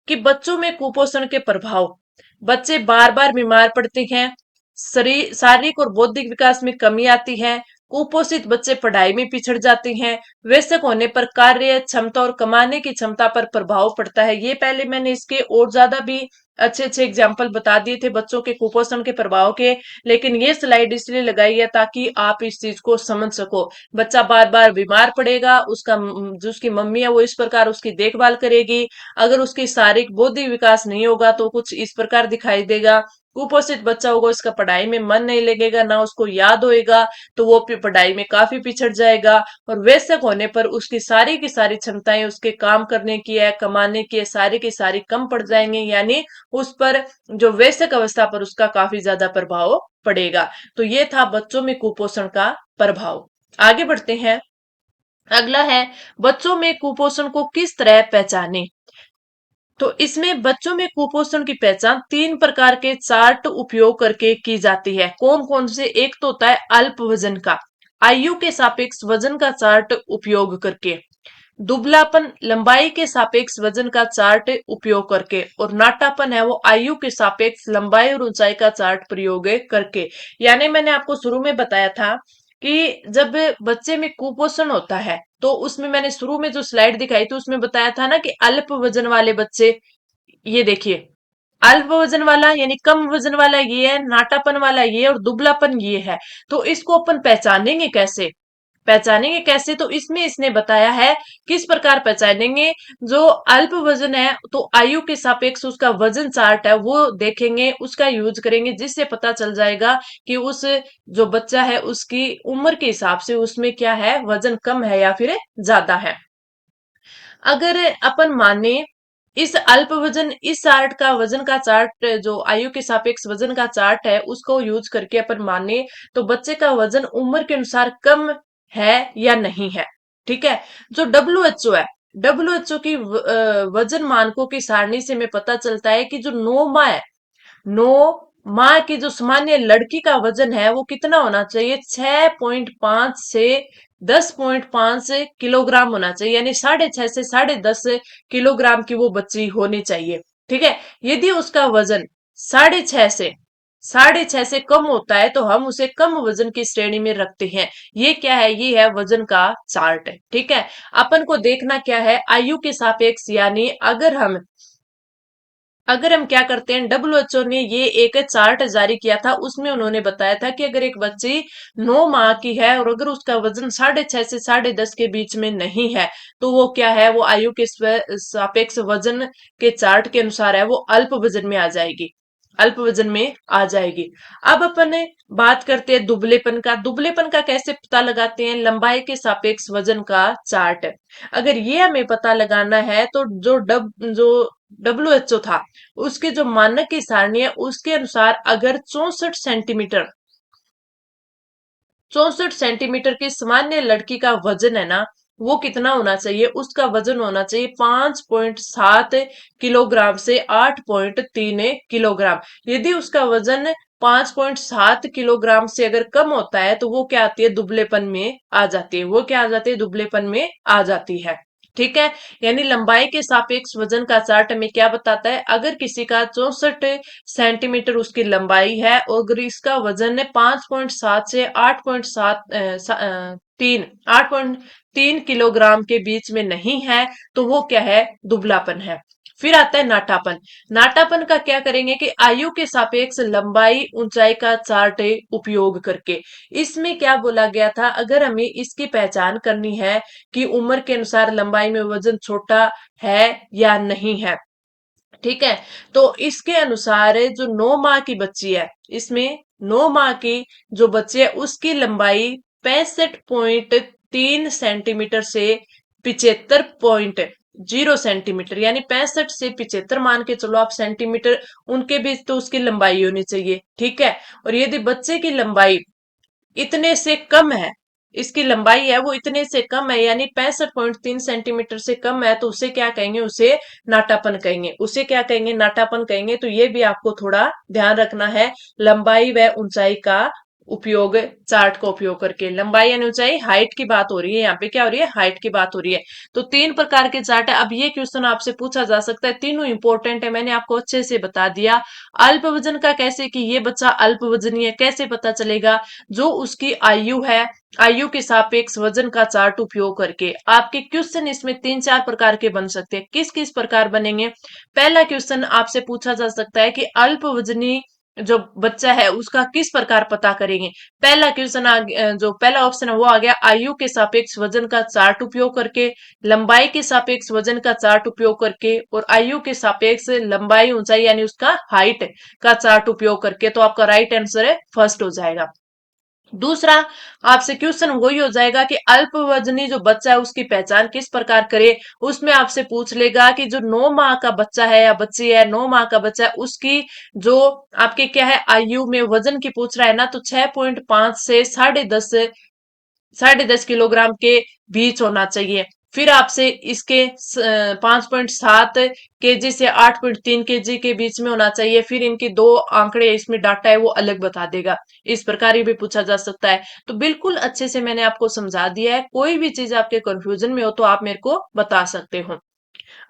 कि बच्चों में कुपोषण के प्रभाव। बच्चे बार बार बीमार पड़ते हैं, शरीर शारीरिक और बौद्धिक विकास में कमी आती है, कुपोषित बच्चे पढ़ाई में पिछड़ जाते हैं, वयस्क होने पर कार्य क्षमता और कमाने की क्षमता पर प्रभाव पड़ता है। ये पहले मैंने इसके और ज्यादा भी अच्छे अच्छे एग्जाम्पल बता दिए थे बच्चों के कुपोषण के प्रभाव के, लेकिन ये स्लाइड इसलिए लगाई है ताकि आप इस चीज को समझ सको। बच्चा बार बार बीमार पड़ेगा, उसका जो उसकी मम्मी है वो इस प्रकार उसकी देखभाल करेगी, अगर उसकी शारीरिक बौद्धिक विकास नहीं होगा तो कुछ इस प्रकार दिखाई देगा। कुपोषित बच्चा होगा, उसका पढ़ाई में मन नहीं लगेगा, ना उसको याद होएगा, तो वो पढ़ाई में काफी पिछड़ जाएगा। और वयस्क होने पर उसकी सारी की सारी क्षमताएं उसके काम करने की है, कमाने की है, सारी की सारी कम पड़ जाएंगी, यानी उस पर जो वयस्क अवस्था पर उसका काफी ज्यादा प्रभाव पड़ेगा। तो ये था बच्चों में कुपोषण का प्रभाव। आगे बढ़ते हैं। अगला है बच्चों में कुपोषण को किस तरह पहचाने। तो इसमें बच्चों में कुपोषण की पहचान 3 प्रकार के चार्ट उपयोग करके की जाती है। कौन कौन से? एक तो होता है अल्प वजन का, आयु के सापेक्ष वजन का चार्ट उपयोग करके, दुबलापन लंबाई के सापेक्ष वजन का चार्ट उपयोग करके, और नाटापन है वो आयु के सापेक्ष लंबाई और ऊंचाई का चार्ट प्रयोग करके। यानी मैंने आपको शुरू में बताया था कि जब बच्चे में कुपोषण होता है तो उसमें मैंने शुरू में जो स्लाइड दिखाई थी उसमें बताया था ना कि अल्प वजन वाले बच्चे, ये देखिए, अल्प वजन वाला यानी कम वजन वाला ये है, नाटापन वाला ये, और दुबलापन ये है। तो इसको अपन पहचानेंगे कैसे? पहचानेंगे कैसे? तो इसमें इसने बताया है किस प्रकार पहचानेंगे। जो अल्प वजन है तो आयु के सापेक्ष उसका वजन चार्ट है वो देखेंगे, उसका यूज करेंगे, जिससे पता चल जाएगा कि उस जो बच्चा है उसकी उम्र के हिसाब से उसमें क्या है, वजन कम है या फिर ज्यादा है। अगर अपन माने इस अल्प वजन, इस चार्ट का वजन का चार्ट जो आयु के सापेक्ष वजन का चार्ट है उसको यूज करके अपन माने तो बच्चे का वजन उम्र के अनुसार कम है या नहीं है। ठीक है। जो डब्ल्यू एच ओ है, डब्ल्यू एच ओ की वजन मानकों की सारणी से हमें पता चलता है कि जो 9 माह है, 9 माह की जो सामान्य लड़की का वजन है वो कितना होना चाहिए, 6.5 से 10.5 किलोग्राम होना चाहिए, यानी 6.5 से 10.5 किलोग्राम की वो बच्ची होनी चाहिए। ठीक है। यदि उसका वजन 6.5 से कम होता है तो हम उसे कम वजन की श्रेणी में रखते हैं। ये क्या है? ये है वजन का चार्ट। ठीक है। अपन को देखना क्या है, आयु के सापेक्ष, यानी अगर हम क्या करते हैं, डब्ल्यूएचओ ने ये एक चार्ट जारी किया था, उसमें उन्होंने बताया था कि अगर एक बच्ची 9 माह की है और अगर उसका वजन 6.5 से 10.5 के बीच में नहीं है तो वो क्या है, वो आयु के सापेक्ष वजन के चार्ट के अनुसार है वो अल्प वजन में आ जाएगी, अल्प वजन में आ जाएगी। अब अपन बात करते हैं दुबलेपन का। दुबलेपन का कैसे पता लगाते हैं? लंबाई के सापेक्ष वजन का चार्ट। अगर ये हमें पता लगाना है तो जो डब्ल्यूएचओ था उसके जो मानक की सारणी है उसके अनुसार अगर 64 सेंटीमीटर की सामान्य लड़की का वजन है ना, वो कितना होना चाहिए, उसका वजन होना चाहिए 5.7 किलोग्राम से 8.3 किलोग्राम। यदि उसका वजन 5.7 किलोग्राम से अगर कम होता है तो वो क्या आती है, दुबलेपन में आ जाती है। वो क्या आ जाती है, दुबलेपन में आ जाती है। ठीक है। यानी लंबाई के सापेक्ष वजन का चार्ट हमें क्या बताता है, अगर किसी का 64 सेंटीमीटर उसकी लंबाई है और अगर इसका वजन है 5.7 से 8.3 किलोग्राम के बीच में नहीं है तो वो क्या है, दुबलापन है। फिर आता है नाटापन। नाटापन का क्या करेंगे कि आयु के सापेक्ष लंबाई ऊंचाई का चार्ट उपयोग करके। इसमें क्या बोला गया था, अगर हमें इसकी पहचान करनी है कि उम्र के अनुसार लंबाई में वजन छोटा है या नहीं है। ठीक है। तो इसके अनुसार जो 9 माह की बच्ची है, इसमें 9 माह की जो बच्ची है उसकी लंबाई 65.3 सेंटीमीटर से 75.0 सेंटीमीटर, यानी 65 से 75 मान के चलो आप सेंटीमीटर, उनके बीच तो उसकी लंबाई होनी चाहिए। ठीक है। और यदि बच्चे की लंबाई इतने से कम है, इसकी लंबाई है वो इतने से कम है यानी 65.3 सेंटीमीटर से कम है तो उसे क्या कहेंगे, उसे नाटापन कहेंगे। उसे क्या कहेंगे, नाटापन कहेंगे। तो ये भी आपको थोड़ा ध्यान रखना है, लंबाई व ऊंचाई का उपयोग, चार्ट का उपयोग करके। लंबाई यानी ऊंचाई, हाइट की बात हो रही है, यहाँ पे क्या हो रही है, हाइट की बात हो रही है। तो तीन प्रकार के चार्ट है। अब ये क्वेश्चन आपसे पूछा जा सकता है, तीनों इंपॉर्टेंट है, मैंने आपको अच्छे से बता दिया। अल्प वजन का कैसे, कि ये बच्चा अल्प वजनी है, कैसे पता चलेगा, जो उसकी आयु है, आयु के सापेक्ष वजन का चार्ट उपयोग करके। आपके क्वेश्चन इसमें तीन चार प्रकार के बन सकते हैं। किस किस प्रकार बनेंगे? पहला क्वेश्चन आपसे पूछा जा सकता है कि अल्प वजनी जो बच्चा है उसका किस प्रकार पता करेंगे। पहला क्वेश्चन जो पहला ऑप्शन है वो आ गया, आयु के सापेक्ष वजन का चार्ट उपयोग करके, लंबाई के सापेक्ष वजन का चार्ट उपयोग करके, और आयु के सापेक्ष लंबाई ऊंचाई यानी उसका हाइट का चार्ट उपयोग करके। तो आपका राइट आंसर है फर्स्ट हो जाएगा। दूसरा आपसे क्वेश्चन वही हो जाएगा कि अल्प वजनी जो बच्चा है उसकी पहचान किस प्रकार करे। उसमें आपसे पूछ लेगा कि जो 9 माह का बच्चा है या बच्ची है, 9 माह का बच्चा है, उसकी जो आपके क्या है आयु में वजन की पूछ रहा है ना, तो 6.5 से 10.5 किलोग्राम के बीच होना चाहिए। फिर आपसे इसके 5.7 केजी से 8.3 केजी के बीच में होना चाहिए। फिर इनके दो आंकड़े इसमें डाटा है वो अलग बता देगा। इस प्रकार ये भी पूछा जा सकता है। तो बिल्कुल अच्छे से मैंने आपको समझा दिया है, कोई भी चीज आपके कंफ्यूजन में हो तो आप मेरे को बता सकते हो।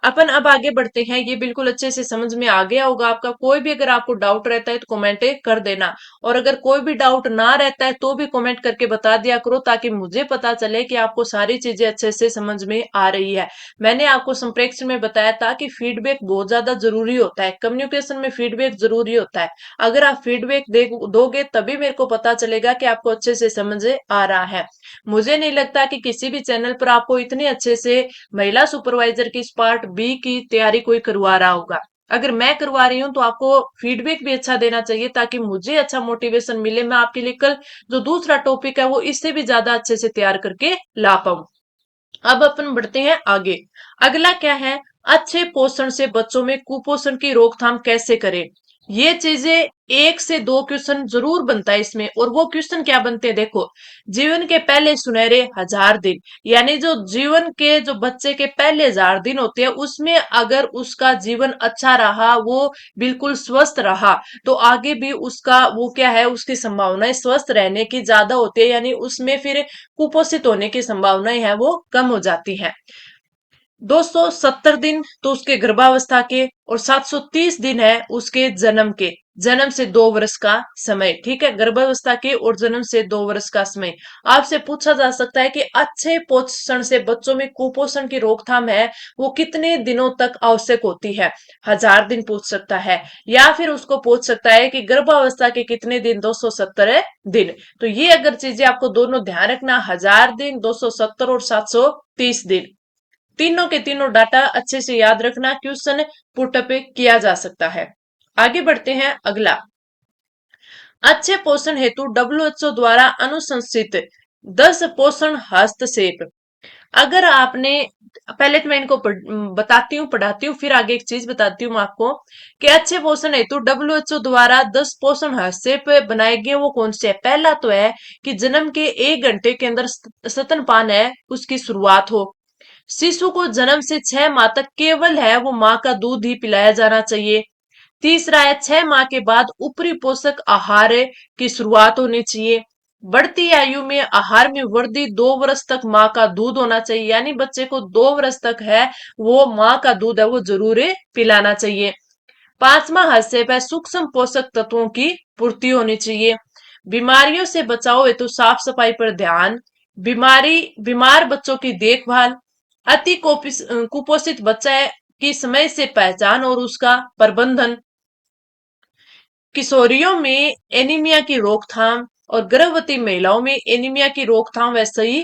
अपन अब आगे बढ़ते हैं। ये बिल्कुल अच्छे से समझ में आ गया होगा आपका। कोई भी अगर आपको डाउट रहता है तो कमेंट कर देना, और अगर कोई भी डाउट ना रहता है तो भी कमेंट करके बता दिया करो, ताकि मुझे पता चले कि आपको सारी चीजें अच्छे से समझ में आ रही है। मैंने आपको संप्रेक्षण में बताया था कि फीडबैक बहुत ज्यादा जरूरी होता है, कम्युनिकेशन में फीडबैक जरूरी होता है। अगर आप फीडबैक दोगे तभी मेरे को पता चलेगा कि आपको अच्छे से समझ आ रहा है। मुझे नहीं लगता कि किसी भी चैनल पर आपको इतने अच्छे से महिला सुपरवाइजर की पार्ट बी की तैयारी कोई करवा रहा होगा। अगर मैं करवा रही हूं तो आपको फीडबैक भी अच्छा देना चाहिए, ताकि मुझे अच्छा मोटिवेशन मिले, मैं आपके लिए कल जो दूसरा टॉपिक है वो इससे भी ज्यादा अच्छे से तैयार करके ला पाऊं। अब अपन बढ़ते हैं आगे। अगला क्या है, अच्छे पोषण से बच्चों में कुपोषण की रोकथाम कैसे करें। ये चीजें एक से दो क्वेश्चन जरूर बनता है इसमें। और वो क्वेश्चन क्या बनते हैं, देखो, जीवन के पहले सुनहरे 1000 दिन, यानी जो जीवन के जो बच्चे के पहले 1000 दिन होते हैं उसमें अगर उसका जीवन अच्छा रहा, वो बिल्कुल स्वस्थ रहा, तो आगे भी उसका वो क्या है, उसकी संभावनाएं स्वस्थ रहने की ज्यादा होती है, यानी उसमें फिर कुपोषित होने की संभावनाएं है वो कम हो जाती हैं। 270 दिन तो उसके गर्भावस्था के, और 730 दिन है उसके जन्म के, जन्म से 2 वर्ष का समय। ठीक है, गर्भावस्था के और जन्म से 2 वर्ष का समय। आपसे पूछा जा सकता है कि अच्छे पोषण से बच्चों में कुपोषण की रोकथाम है वो कितने दिनों तक आवश्यक होती है। 1000 दिन पूछ सकता है, या फिर उसको पूछ सकता है कि गर्भावस्था के कितने दिन, 270 दिन। तो ये अगर चीजें आपको दोनों ध्यान रखना, 1000 दिन, 270 और 730 दिन, तीनों के तीनों डाटा अच्छे से याद रखना, क्वेश्चन पुटअप किया जा सकता है। आगे बढ़ते हैं अगला। अच्छे पोषण हेतु डब्ल्यूएचओ द्वारा अनुशंसित 10 पोषण हस्तक्षेप। अगर आपने, पहले तो मैं इनको बताती हूँ, पढ़ाती हूँ, फिर आगे एक चीज बताती हूँ आपको कि अच्छे पोषण हेतु डब्ल्यूएचओ द्वारा 10 पोषण हस्तक्षेप बनाए गए वो कौन से है। पहला तो है कि जन्म के 1 घंटे के अंदर स्तनपान है उसकी शुरुआत हो। शिशु को जन्म से 6 माह तक केवल है वो माँ का दूध ही पिलाया जाना चाहिए। तीसरा है 6 माह के बाद ऊपरी पोषक आहार की शुरुआत होनी चाहिए। बढ़ती आयु में आहार में वृद्धि, 2 वर्ष तक माँ का दूध होना चाहिए, यानी बच्चे को 2 वर्ष तक है वो माँ का दूध है वो जरूर पिलाना चाहिए। पांचवा हस्तक्षेप है सूक्ष्म पोषक तत्वों की पूर्ति होनी चाहिए। बीमारियों से बचाव हेतु साफ सफाई पर ध्यान, बीमार बच्चों की देखभाल, कुपोषित बच्चा है की समय से पहचान और उसका प्रबंधन, किशोरियों में एनीमिया की रोकथाम, और गर्भवती महिलाओं में एनीमिया की रोकथाम व सही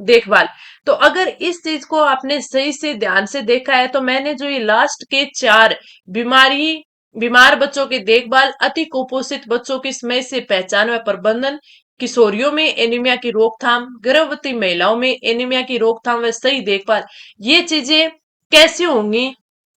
देखभाल। तो अगर इस चीज को आपने सही से ध्यान से देखा है, तो मैंने जो ये लास्ट के 4 बीमारी, बीमार बच्चों की देखभाल, अति कुपोषित बच्चों की समय से पहचान व प्रबंधन, किशोरियों में एनीमिया की रोकथाम, गर्भवती महिलाओं में एनीमिया की रोकथाम व सही देखभाल, ये चीजें कैसे होंगी,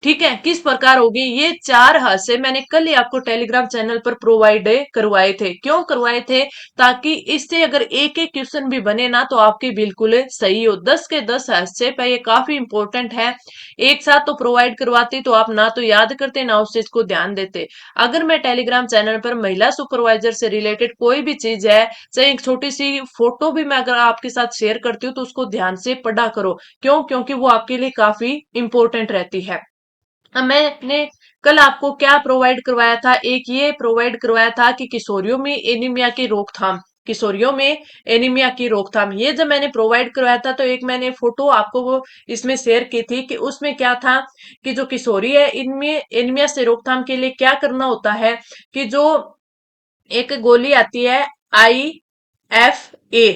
ठीक है, किस प्रकार होगी, ये चार हादसे मैंने कल ही आपको टेलीग्राम चैनल पर प्रोवाइड करवाए थे। क्यों करवाए थे? ताकि इससे अगर एक एक क्वेश्चन भी बने ना तो आपके बिल्कुल सही हो। 10 के 10 हादसे पे ये काफी इंपॉर्टेंट है। एक साथ तो प्रोवाइड करवाती तो आप ना तो याद करते ना उस चीज को ध्यान देते। अगर मैं टेलीग्राम चैनल पर महिला सुपरवाइजर से रिलेटेड कोई भी चीज है, चाहे एक छोटी सी फोटो भी मैं अगर आपके साथ शेयर करती हूँ तो उसको ध्यान से पढ़ा करो। क्यों? क्योंकि वो आपके लिए काफी इंपॉर्टेंट रहती है। मैंने कल आपको क्या प्रोवाइड करवाया था, एक ये प्रोवाइड करवाया था कि किशोरियों में एनीमिया की रोकथाम, किशोरियों में एनीमिया की रोकथाम, ये जब मैंने प्रोवाइड करवाया था तो एक मैंने फोटो आपको वो इसमें शेयर की थी कि उसमें क्या था कि जो किशोरी है इनमें एनीमिया से रोकथाम के लिए क्या करना होता है कि जो एक गोली आती है IFA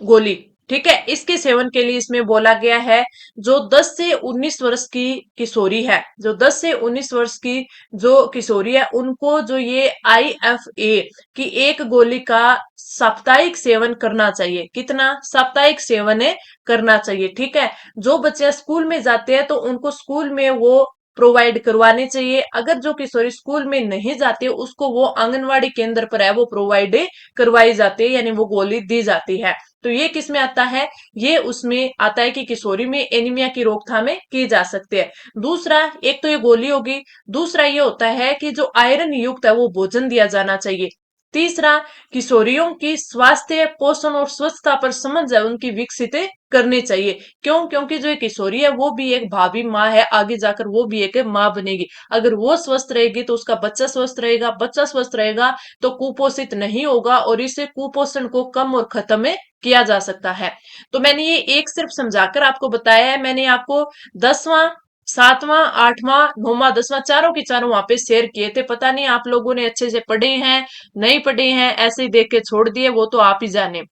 गोली, ठीक है, इसके सेवन के लिए इसमें बोला गया है जो 10 से 19 वर्ष की किशोरी है, जो 10 से 19 वर्ष की जो किशोरी है उनको जो ये IFA की एक गोली का साप्ताहिक सेवन करना चाहिए। कितना साप्ताहिक सेवन है करना चाहिए, ठीक है। जो बच्चे स्कूल में जाते हैं तो उनको स्कूल में वो प्रोवाइड करवाने चाहिए। अगर जो किशोरी स्कूल में नहीं जाती उसको वो आंगनवाड़ी केंद्र पर है वो प्रोवाइड करवाई जाती है, यानी वो गोली दी जाती है। तो ये किस में आता है? ये उसमें आता है कि किशोरी में एनीमिया की रोकथाम की जा सकती है। दूसरा, एक तो ये गोली होगी, दूसरा ये होता है कि जो आयरन युक्त है वो भोजन दिया जाना चाहिए। तीसरा, किशोरियों की स्वास्थ्य पोषण और स्वच्छता पर समझ है उनकी विकसित करनी चाहिए। क्यों? क्योंकि जो एक किशोरी है वो भी एक भावी माँ है, आगे जाकर वो भी एक माँ बनेगी। अगर वो स्वस्थ रहेगी तो उसका बच्चा स्वस्थ रहेगा, बच्चा स्वस्थ रहेगा तो कुपोषित नहीं होगा और इससे कुपोषण को कम और खत्म किया जा सकता है। तो मैंने ये एक सिर्फ समझाकर आपको बताया है। मैंने आपको 10वां, 7वां, 8वां, 9वां, 10वां चारों के चारों वहां पे शेयर किए थे। पता नहीं आप लोगों ने अच्छे से पढ़े हैं नहीं पढ़े हैं, ऐसे ही देख के छोड़ दिए, वो तो आप ही जाने।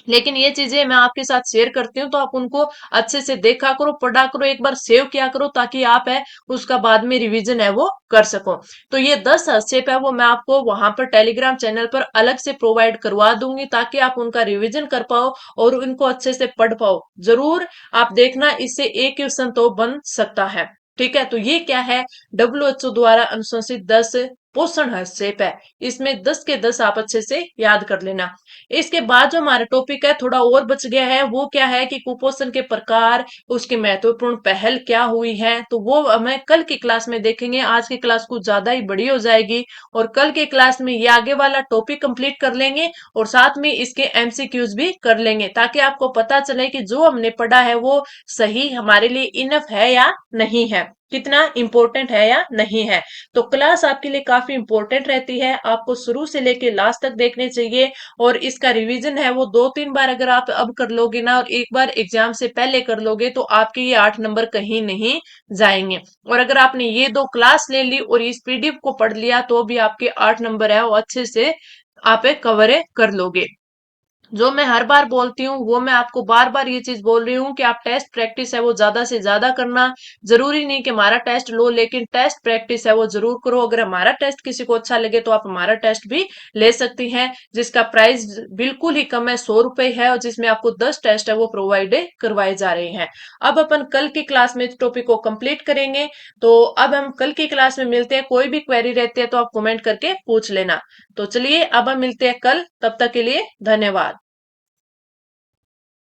लेकिन ये चीजें मैं आपके साथ शेयर करती हूँ तो आप उनको अच्छे से देखा करो, पढ़ा करो, एक बार सेव किया करो ताकि आप है उसका बाद में रिवीजन है वो कर सको। तो ये 10 स्टेप है वो मैं आपको वहां पर टेलीग्राम चैनल पर अलग से प्रोवाइड करवा दूंगी ताकि आप उनका रिवीजन कर पाओ और उनको अच्छे से पढ़ पाओ। जरूर आप देखना, इससे एक क्वेश्चन तो बन सकता है। ठीक है, तो ये क्या है? WHO द्वारा अनुशंसित 10 पोषण हस्तक्षेप है। इसमें 10 के 10 आप अच्छे से याद कर लेना। इसके बाद जो हमारा टॉपिक है थोड़ा और बच गया है, वो क्या है कि कुपोषण के प्रकार, उसकी महत्वपूर्ण पहल क्या हुई है, तो वो हमें कल की क्लास में देखेंगे। आज की क्लास कुछ ज्यादा ही बड़ी हो जाएगी और कल के क्लास में ये आगे वाला टॉपिक कंप्लीट कर लेंगे और साथ में इसके MCQs भी कर लेंगे ताकि आपको पता चले कि जो हमने पढ़ा है वो सही हमारे लिए इनफ है या नहीं है, कितना इंपॉर्टेंट है या नहीं है। तो क्लास आपके लिए काफी इंपॉर्टेंट रहती है, आपको शुरू से लेके लास्ट तक देखने चाहिए और इसका रिवीजन है वो 2-3 बार अगर आप अब कर लोगे ना और एक बार एग्जाम से पहले कर लोगे तो आपके ये 8 नंबर कहीं नहीं जाएंगे। और अगर आपने ये 2 क्लास ले ली और इस PDF को पढ़ लिया तो भी आपके 8 नंबर है वो अच्छे से आप कवर कर लोगे। जो मैं हर बार बोलती हूँ वो मैं आपको बार बार ये चीज बोल रही हूँ कि आप टेस्ट प्रैक्टिस है वो ज्यादा से ज्यादा करना। जरूरी नहीं कि हमारा टेस्ट लो, लेकिन टेस्ट प्रैक्टिस है वो जरूर करो। अगर हमारा टेस्ट किसी को अच्छा लगे तो आप हमारा टेस्ट भी ले सकती हैं, जिसका प्राइस बिल्कुल ही कम है, 100 रुपए है, और जिसमें आपको 10 टेस्ट है वो प्रोवाइड करवाए जा रहे हैं। अब अपन कल की क्लास में इस टॉपिक को कंप्लीट करेंगे। तो अब हम कल की क्लास में मिलते हैं। कोई भी क्वेरी रहती है तो आप कमेंट करके पूछ लेना। तो चलिए अब हम मिलते हैं कल, तब तक के लिए धन्यवाद।